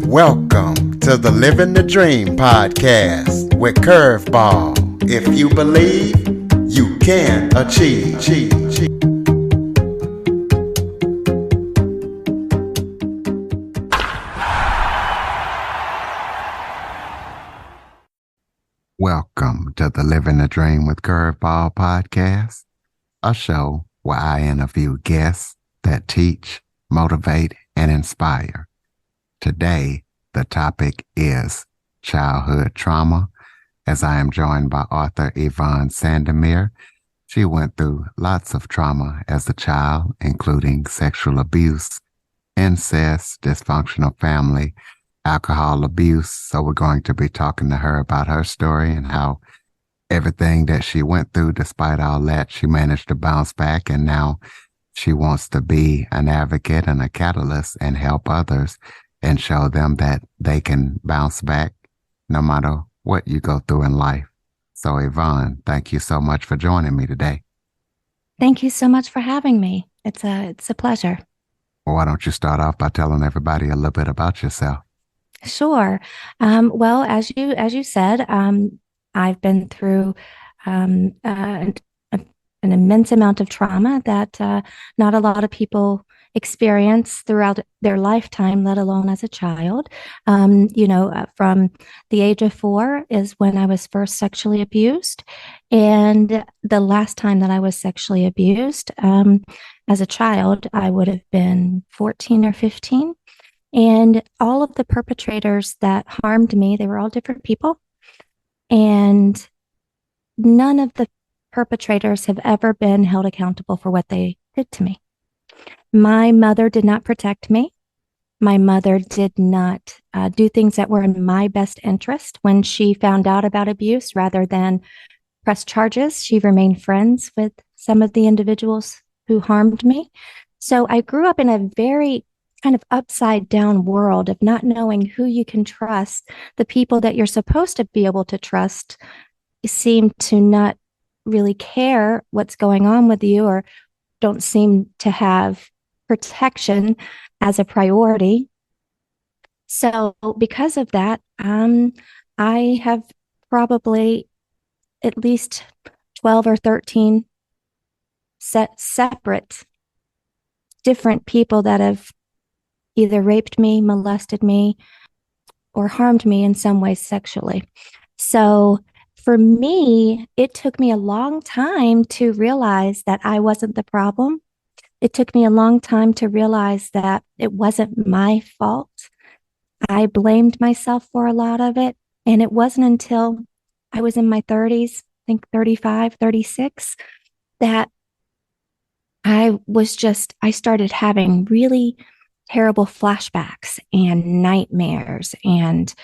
Welcome to the Living the Dream podcast with Curveball. If you believe, you can achieve. Welcome to the Living the Dream with Curveball podcast, a show where I interview guests that teach, motivate, and inspire. Today, the topic is childhood trauma, as I am joined by author Yvonne Sandomir. She went through lots of trauma as a child, including sexual abuse, incest, dysfunctional family, alcohol abuse. So we're going to be talking to her about her story and how everything that she went through, despite all that, she managed to bounce back. And now she wants to be an advocate and a catalyst and help others and show them that they can bounce back no matter what you go through in life. So Yvonne, thank you so much for joining me today. Thank you so much for having me. It's a pleasure. Well, why don't you start off by telling everybody a little bit about yourself? Sure. Well, as you said, I've been through an immense amount of trauma that not a lot of people experience throughout their lifetime, let alone as a child. From the age of 4 is when I was first sexually abused. And the last time that I was sexually abused as a child, I would have been 14 or 15. And all of the perpetrators that harmed me, they were all different people. And none of the perpetrators have ever been held accountable for what they did to me. My mother did not protect me. My mother did not do things that were in my best interest when she found out about abuse. Rather than press charges, she remained friends with some of the individuals who harmed me. So I grew up in a very kind of upside down world of not knowing who you can trust. The people that you're supposed to be able to trust seem to not really care what's going on with you, or don't seem to have protection as a priority. So because of that, I have probably at least 12 or 13 separate different people that have either raped me, molested me, or harmed me in some way sexually. So for me, it took me a long time to realize that I wasn't the problem. It took me a long time to realize that it wasn't my fault. I blamed myself for a lot of it. And it wasn't until I was in my 30s, I think 35, 36, that I started having really terrible flashbacks and nightmares and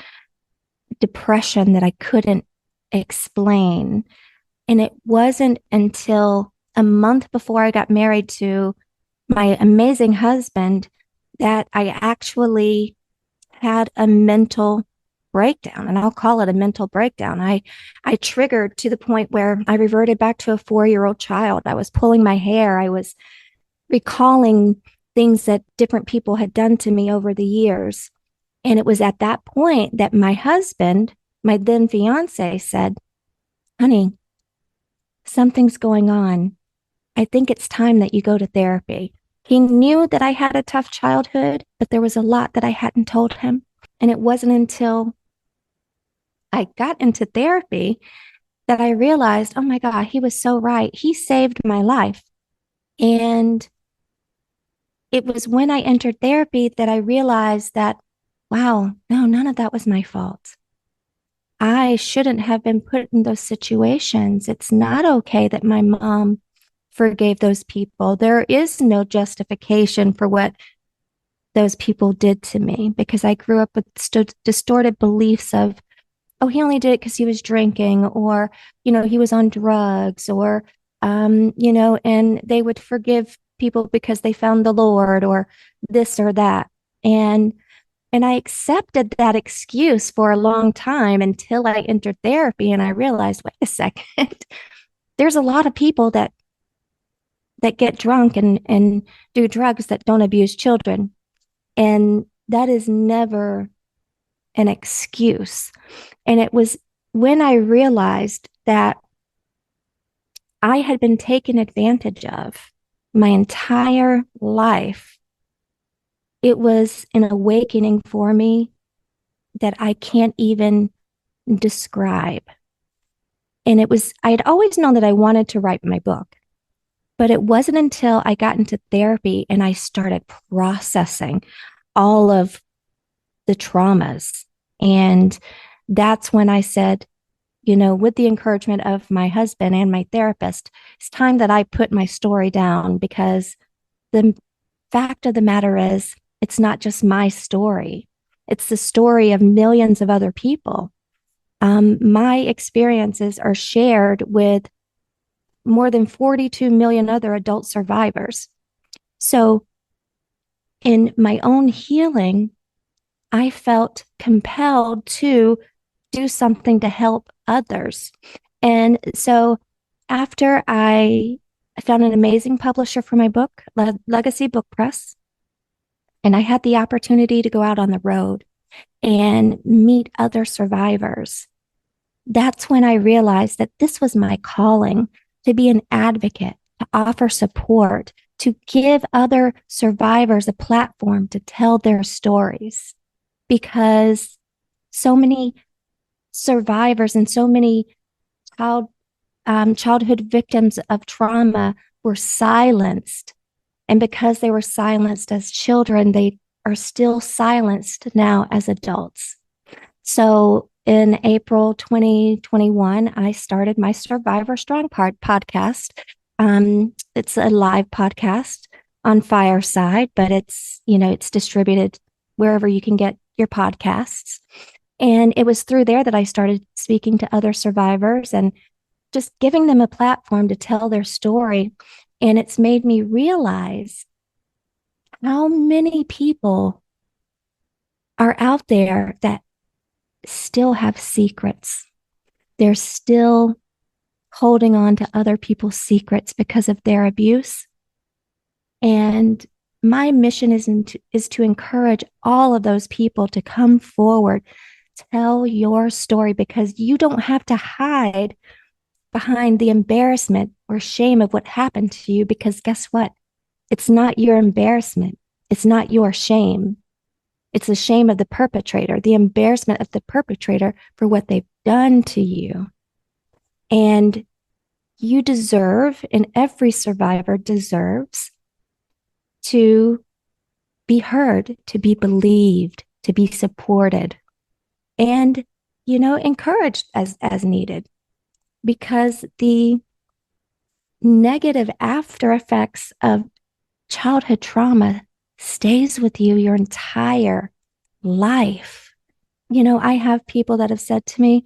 depression that I couldn't explain. And it wasn't until a month before I got married to my amazing husband that I actually had a mental breakdown. And I'll call it a mental breakdown. I triggered to the point where I reverted back to a 4-year-old child. I was pulling my hair. I was recalling things that different people had done to me over the years. And it was at that point that my husband, my then fiance, said, "Honey, something's going on. I think it's time that you go to therapy." He knew that I had a tough childhood, but there was a lot that I hadn't told him. And it wasn't until I got into therapy that I realized, oh my God, he was so right. He saved my life. And it was when I entered therapy that I realized that, wow, no, none of that was my fault. I shouldn't have been put in those situations. It's not okay that my mom forgave those people. There is no justification for what those people did to me, because I grew up with distorted beliefs of, oh, he only did it because he was drinking, or, he was on drugs, or, and they would forgive people because they found the Lord, or this or that. And I accepted that excuse for a long time until I entered therapy and I realized, wait a second, there's a lot of people that get drunk and do drugs that don't abuse children. And that is never an excuse. And it was when I realized that I had been taken advantage of my entire life. It was an awakening for me that I can't even describe. And I had always known that I wanted to write my book, but it wasn't until I got into therapy and I started processing all of the traumas. And that's when I said, with the encouragement of my husband and my therapist, it's time that I put my story down, because the fact of the matter is, it's not just my story, it's the story of millions of other people. My experiences are shared with more than 42 million other adult survivors. So, in my own healing, I felt compelled to do something to help others. And so, after I found an amazing publisher for my book, Legacy Book Press, and I had the opportunity to go out on the road and meet other survivors. That's when I realized that this was my calling, to be an advocate, to offer support, to give other survivors a platform to tell their stories. Because so many survivors and so many childhood victims of trauma were silenced. And because they were silenced as children, they are still silenced now as adults. So in April 2021, I started my Survivor Strong podcast. It's a live podcast on Fireside, but it's distributed wherever you can get your podcasts. And it was through there that I started speaking to other survivors and just giving them a platform to tell their story. And it's made me realize how many people are out there that still have secrets. They're still holding on to other people's secrets because of their abuse. And my mission is to encourage all of those people to come forward, tell your story, because you don't have to hide behind the embarrassment or shame of what happened to you, because guess what? It's not your embarrassment. It's not your shame. It's the shame of the perpetrator, the embarrassment of the perpetrator for what they've done to you. And you deserve, and every survivor deserves, to be heard, to be believed, to be supported, and, encouraged as needed. Because the negative after effects of childhood trauma stays with you your entire life. I have people that have said to me,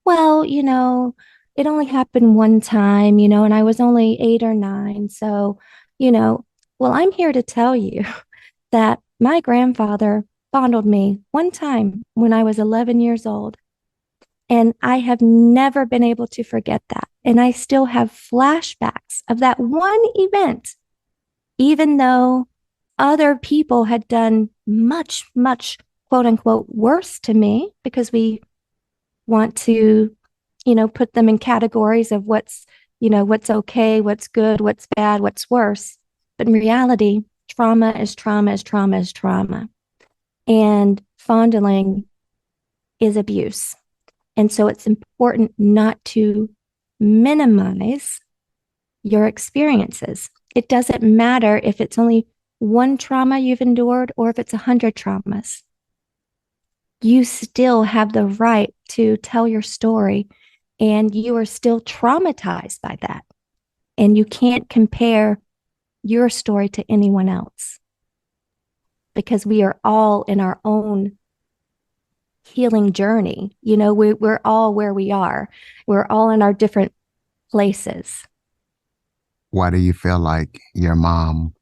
well, it only happened one time, and I was only 8 or 9. So, you know, well, I'm here to tell you that my grandfather fondled me one time when I was 11 years old. And I have never been able to forget that. And I still have flashbacks of that one event, even though other people had done much, much, quote unquote, worse to me, because we want to, put them in categories of what's okay, what's good, what's bad, what's worse. But in reality, trauma is trauma is trauma is trauma. And fondling is abuse. And so it's important not to minimize your experiences. It doesn't matter if it's only one trauma you've endured or if it's 100 traumas. You still have the right to tell your story, and you are still traumatized by that. And you can't compare your story to anyone else, because we are all in our own healing journey. We're all where we are. We're all in our different places. Why do you feel like your mom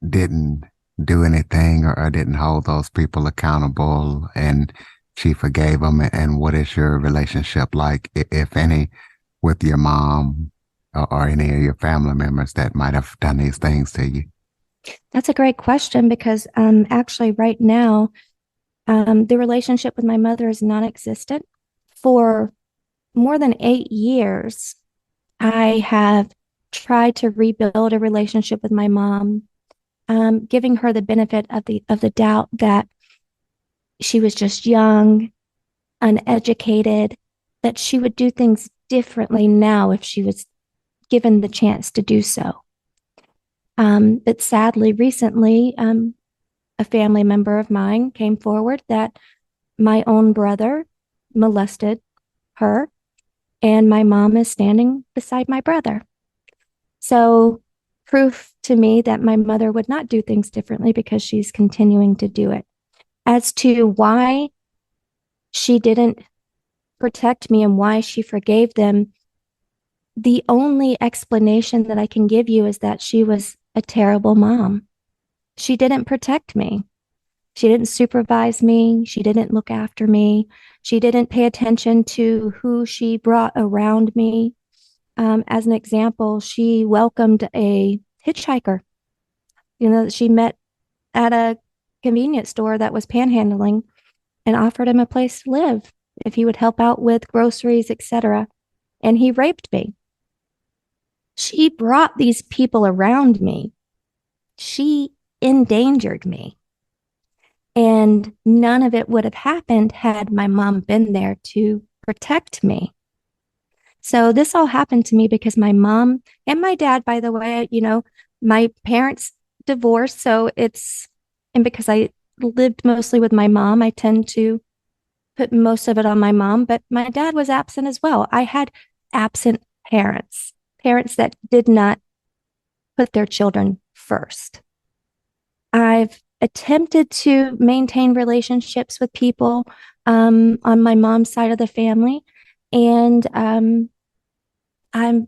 didn't do anything, or didn't hold those people accountable, and she forgave them? And what is your relationship like, if any, with your mom, or any of your family members that might have done these things to you? That's a great question, because actually right now, The relationship with my mother is non-existent. For more than 8 years, I have tried to rebuild a relationship with my mom, giving her the benefit of the doubt that she was just young, uneducated, that she would do things differently now if she was given the chance to do so. But sadly, recently, a family member of mine came forward that my own brother molested her, and my mom is standing beside my brother. So, proof to me that my mother would not do things differently because she's continuing to do it. As to why she didn't protect me and why she forgave them, the only explanation that I can give you is that she was a terrible mom. She didn't protect me. She didn't supervise me. She didn't look after me. She didn't pay attention to who she brought around me. As an example, she welcomed a hitchhiker, that she met at a convenience store that was panhandling and offered him a place to live if he would help out with groceries, etc. And he raped me. She brought these people around me. She endangered me. And none of it would have happened had my mom been there to protect me. So this all happened to me because my mom and my dad, by the way, my parents divorced. And because I lived mostly with my mom, I tend to put most of it on my mom, but my dad was absent as well. I had absent parents, parents that did not put their children first. I've attempted to maintain relationships with people on my mom's side of the family, and I'm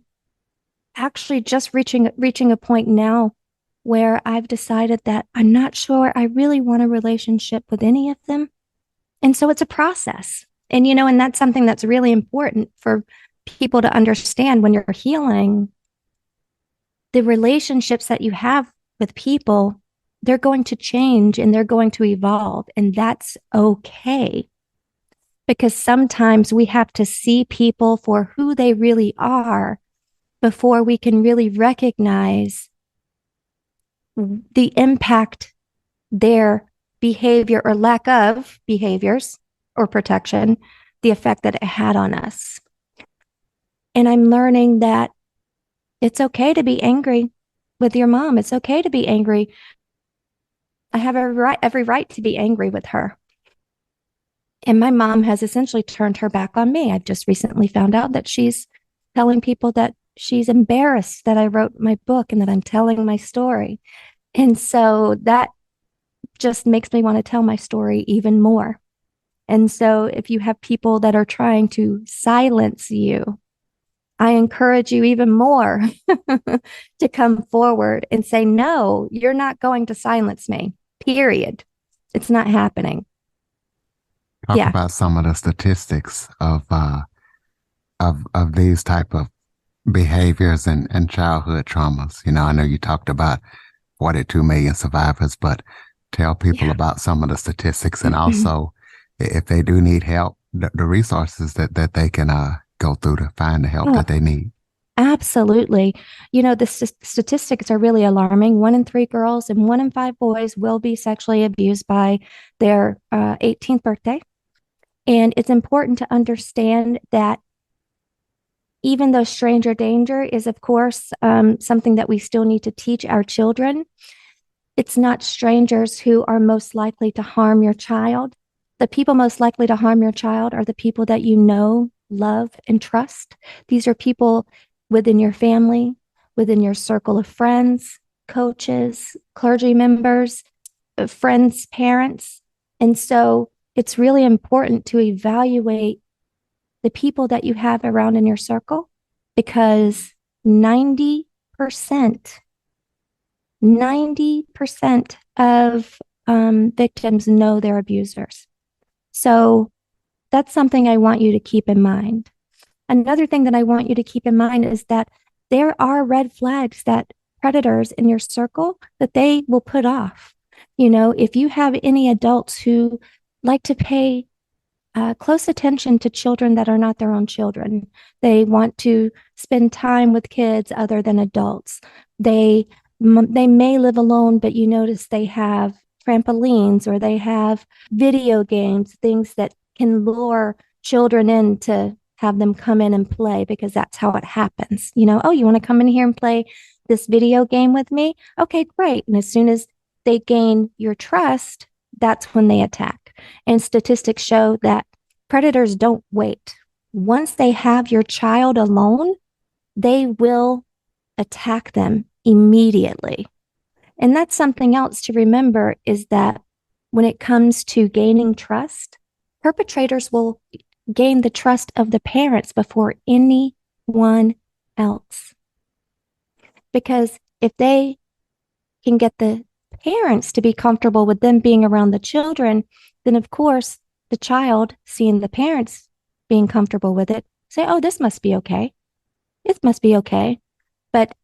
actually just reaching a point now where I've decided that I'm not sure I really want a relationship with any of them. And so it's a process. And that's something that's really important for people to understand when you're healing. The relationships that you have with people, they're going to change and they're going to evolve. And that's okay. Because sometimes we have to see people for who they really are before we can really recognize the impact their behavior or lack of behaviors or protection, the effect that it had on us. And I'm learning that it's okay to be angry with your mom. It's okay to be angry. I have every right to be angry with her. And my mom has essentially turned her back on me. I've just recently found out that she's telling people that she's embarrassed that I wrote my book and that I'm telling my story. And so that just makes me want to tell my story even more. And so if you have people that are trying to silence you, I encourage you even more to come forward and say, no, you're not going to silence me, period. It's not happening. Talk Yeah. about some of the statistics of these type of behaviors and childhood traumas. I know you talked about 42 million survivors, but tell people Yeah. about some of the statistics and also if they do need help, the resources that they can go through to find the help Oh, that they need. absolutely. The statistics are really alarming. 1 in 3 girls and 1 in 5 boys will be sexually abused by their 18th birthday. And it's important to understand that even though stranger danger is, of course, something that we still need to teach our children, it's not strangers who are most likely to harm your child. The people most likely to harm your child are the people that you know, love, and trust. These are people within your family, within your circle of friends, coaches, clergy members, friends, parents. And so it's really important to evaluate the people that you have around in your circle because 90%, 90% of victims know their abusers. So that's something I want you to keep in mind. Another thing that I want you to keep in mind is that there are red flags that predators in your circle that they will put off. If you have any adults who like to pay close attention to children that are not their own children. They want to spend time with kids other than adults. They they may live alone, but you notice they have trampolines or they have video games, things that can lure children in to have them come in and play because that's how it happens. Oh, you want to come in here and play this video game with me? Okay, great. And as soon as they gain your trust, that's when they attack. And statistics show that predators don't wait. Once they have your child alone, they will attack them immediately. And that's something else to remember is that when it comes to gaining trust, perpetrators will gain the trust of the parents before anyone else. Because if they can get the parents to be comfortable with them being around the children, then of course the child seeing the parents being comfortable with it say, oh, this must be okay. It must be okay. But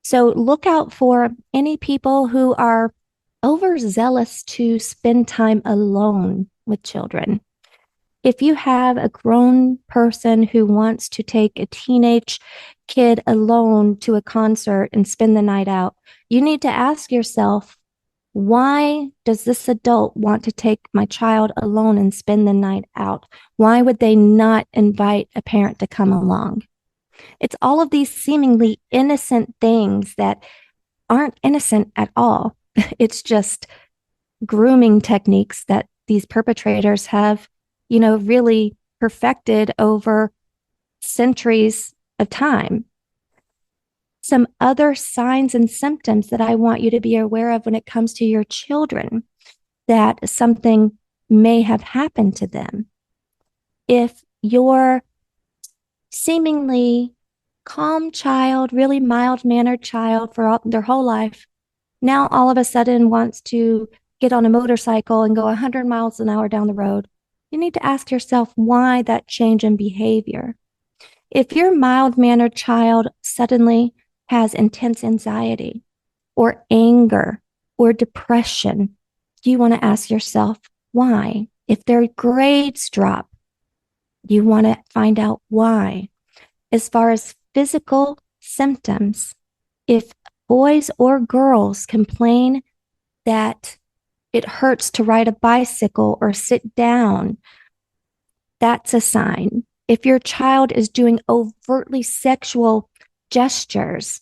so look out for any people who are overzealous to spend time alone with children. If you have a grown person who wants to take a teenage kid alone to a concert and spend the night out, you need to ask yourself, why does this adult want to take my child alone and spend the night out? Why would they not invite a parent to come along? It's all of these seemingly innocent things that aren't innocent at all. It's just grooming techniques that these perpetrators have, really perfected over centuries of time. Some other signs and symptoms that I want you to be aware of when it comes to your children, that something may have happened to them. If your seemingly calm child, really mild mannered child for their whole life, now all of a sudden wants to get on a motorcycle and go 100 miles an hour down the road, you need to ask yourself why that change in behavior. If your mild mannered child suddenly has intense anxiety or anger or depression, you want to ask yourself why. If their grades drop, you want to find out why. As far as physical symptoms, if boys or girls complain that it hurts to ride a bicycle or sit down, that's a sign. If your child is doing overtly sexual gestures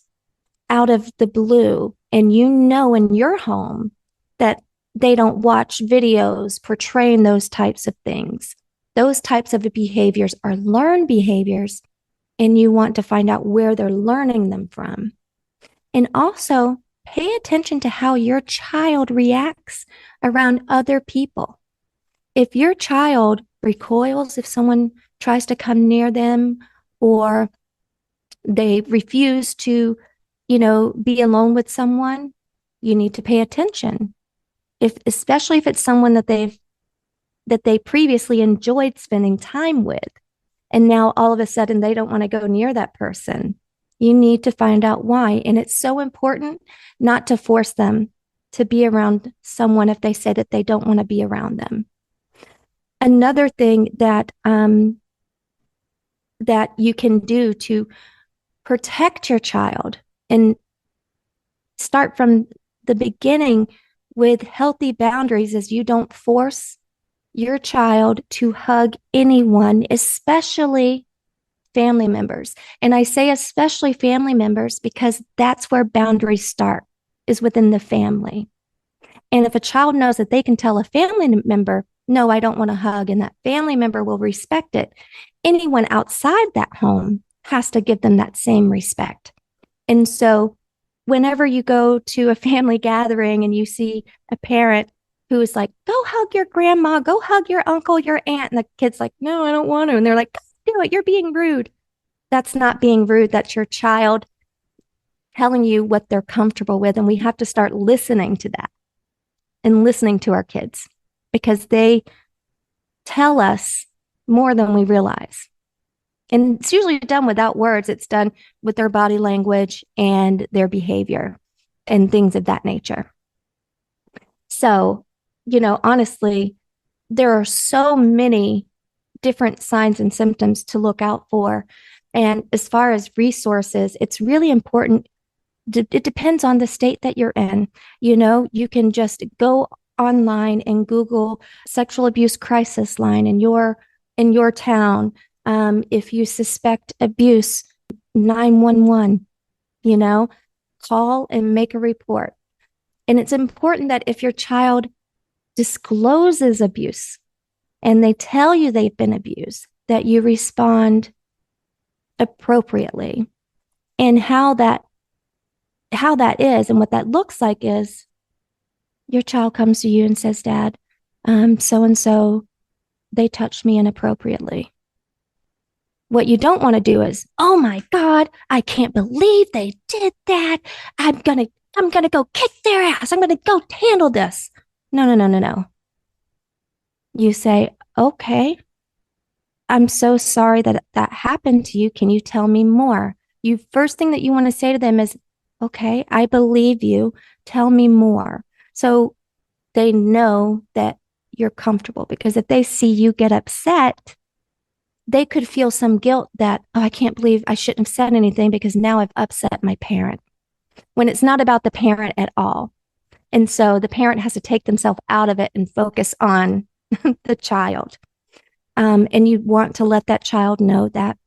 out of the blue, and you know in your home that they don't watch videos portraying those types of things, those types of behaviors are learned behaviors, and you want to find out where they're learning them from. And also pay attention to how your child reacts around other people. If your child recoils if someone tries to come near them, or they refuse to, be alone with someone, you need to pay attention. Especially if it's someone that they previously enjoyed spending time with, and now all of a sudden they don't want to go near that person. You need to find out why. And it's so important not to force them to be around someone if they say that they don't want to be around them. Another thing that you can do to protect your child and start from the beginning with healthy boundaries is you don't force your child to hug anyone, especially family members. And I say especially family members because that's where boundaries start, is within the family. And if a child knows that they can tell a family member, no, I don't want to hug, and that family member will respect it, anyone outside that home has to give them that same respect. And so whenever you go to a family gathering and you see a parent who is like, go hug your grandma, go hug your uncle, your aunt, and the kid's like, no, I don't want to. And they're like, do it, you're being rude. That's not being rude. That's your child telling you what they're comfortable with. And we have to start listening to that and listening to our kids, because they tell us more than we realize. And it's usually done without words. It's done with their body language and their behavior and things of that nature. So, honestly, there are so many different signs and symptoms to look out for. And as far as resources, it's really important. It depends on the state that you're in. You can just go online and Google sexual abuse crisis line in your town. If you suspect abuse, 911, you know, call and make a report. And it's important that if your child discloses abuse and they tell you they've been abused, that you respond appropriately. And how that is and what that looks like is your child comes to you and says, Dad, so and so, they touched me inappropriately. What you don't want to do is, oh my God, I can't believe they did that. I'm gonna go kick their ass. I'm gonna go handle this. No, no, no, no, no. You say, okay, I'm so sorry that that happened to you. Can you tell me more? You first thing that you want to say to them is, okay, I believe you. Tell me more. So they know that you're comfortable, because if they see you get upset, they could feel some guilt that, oh, I can't believe I shouldn't have said anything because now I've upset my parent, when it's not about the parent at all. And so the parent has to take themselves out of it and focus on the child. And you want to let that child know that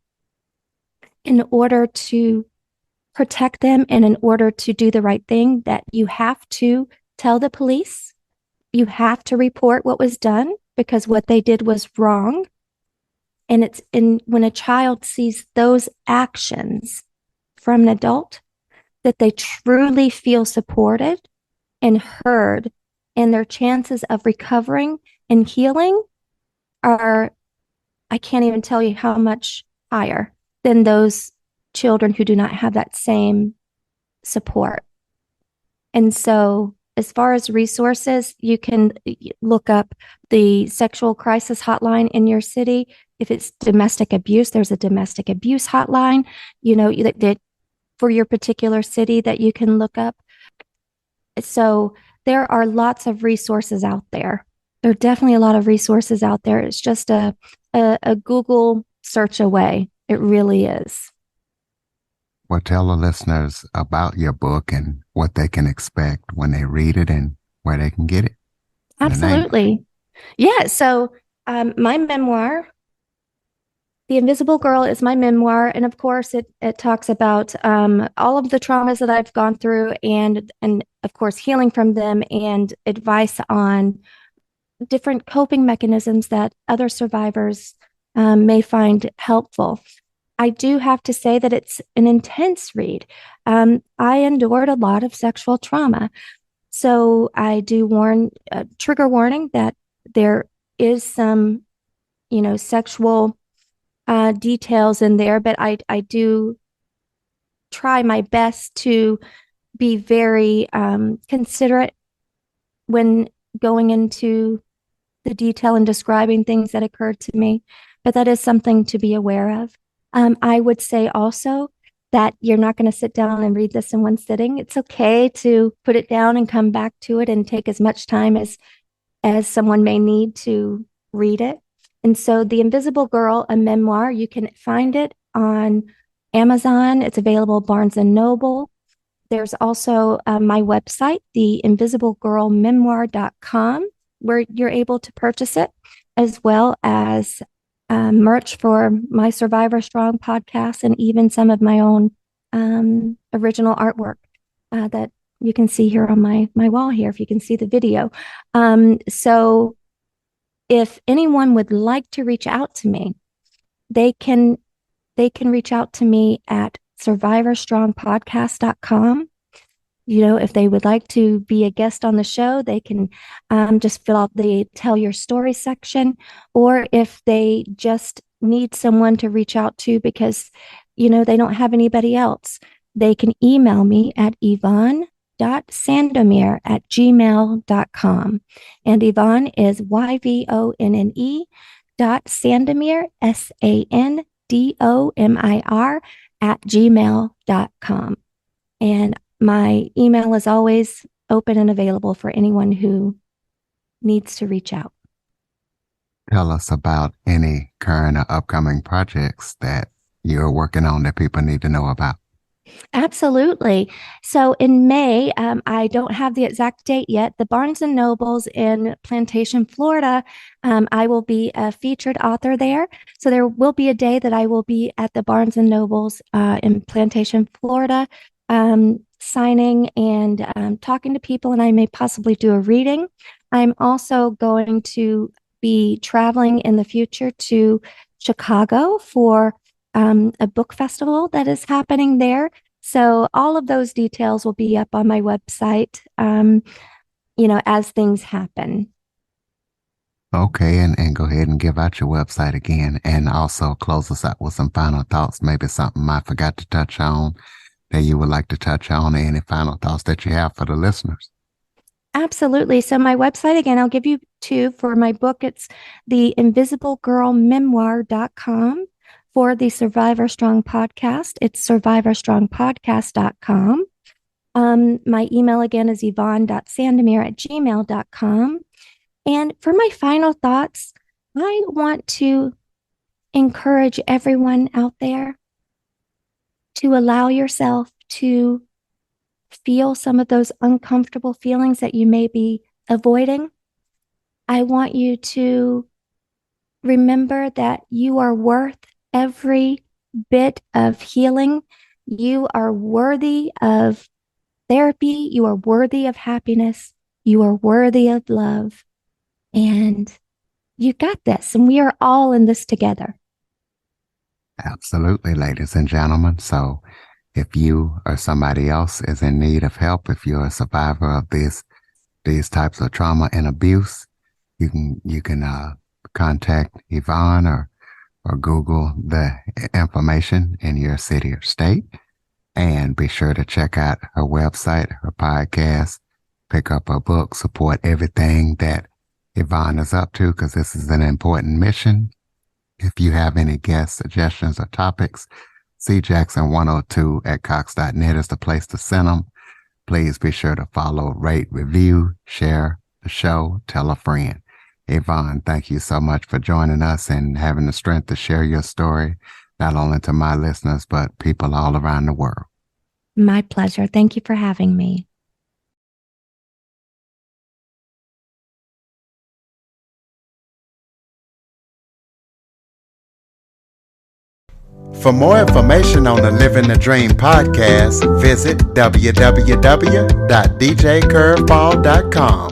in order to protect them and in order to do the right thing, that you have to tell the police, you have to report what was done because what they did was wrong. And when a child sees those actions from an adult, that they truly feel supported and heard, and their chances of recovering and healing are, I can't even tell you how much higher than those children who do not have that same support. And so, as far as resources, you can look up the sexual crisis hotline in your city. If it's domestic abuse, there's a domestic abuse hotline, that for your particular city that you can look up. So there are lots of resources out there. There are definitely a lot of resources out there. It's just a Google search away. It really is. Well, tell the listeners about your book and what they can expect when they read it and where they can get it. The name. Absolutely. Yeah. So my memoir, The Invisible Girl, is my memoir. And of course, it talks about all of the traumas that I've gone through, and of course, healing from them, and advice on different coping mechanisms that other survivors may find helpful. I do have to say that it's an intense read. I endured a lot of sexual trauma. So I do warn, trigger warning, that there is some, sexual details in there, but I do try my best to be very considerate when going into the detail and describing things that occurred to me. But that is something to be aware of. I would say also that you're not going to sit down and read this in one sitting. It's okay to put it down and come back to it and take as much time as someone may need to read it. And so The Invisible Girl, a memoir, you can find it on Amazon. It's available Barnes and Noble. There's also my website, theinvisiblegirlmemoir.com, where you're able to purchase it, as well as merch for my Survivor Strong podcast, and even some of my own original artwork that you can see here on my wall here, if you can see the video. So if anyone would like to reach out to me, they can reach out to me at survivorstrongpodcast.com. If they would like to be a guest on the show, they can just fill out the tell your story section. Or if they just need someone to reach out to because, they don't have anybody else, they can email me at yvonne.sandomir@gmail.com. And Yvonne is YVONNE.Sandomir, SANDOMIR @gmail.com. And my email is always open and available for anyone who needs to reach out. tell us about any current or upcoming projects that you're working on that people need to know about? Absolutely. So in May, I don't have the exact date yet. The Barnes and Nobles in Plantation, Florida, I will be a featured author there. So there will be a day that I will be at the Barnes and Nobles in Plantation, Florida, signing and talking to people, and I may possibly do a reading. I'm also going to be traveling in the future to Chicago for a book festival that is happening there. So all of those details will be up on my website, as things happen. Okay, and go ahead and give out your website again, and also close us out with some final thoughts, maybe something I forgot to touch on that you would like to touch on, or any final thoughts that you have for the listeners. Absolutely. So my website, again, I'll give you two for my book. It's the invisiblegirlmemoir.com. For the Survivor Strong podcast, it's survivorstrongpodcast.com. My email again is yvonne.sandomir@gmail.com. And for my final thoughts, I want to encourage everyone out there to allow yourself to feel some of those uncomfortable feelings that you may be avoiding. I want you to remember that you are worth every bit of healing. You are worthy of therapy. You are worthy of happiness. You are worthy of love. And you got this. And we are all in this together. Absolutely, ladies and gentlemen. So if you or somebody else is in need of help, if you're a survivor of these types of trauma and abuse, you can contact Yvonne or Google the information in your city or state, and be sure to check out her website, her podcast, pick up her book, support everything that Yvonne is up to, because this is an important mission. If you have any guest suggestions or topics, cjackson102@cox.net is the place to send them. Please be sure to follow, rate, review, share the show, tell a friend. Yvonne, thank you so much for joining us and having the strength to share your story, not only to my listeners, but people all around the world. My pleasure. Thank you for having me. For more information on the Living the Dream podcast, visit www.djcurveball.com.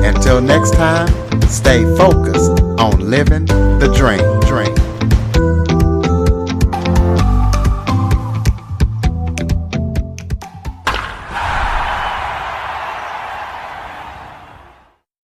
Until next time, stay focused on living the dream.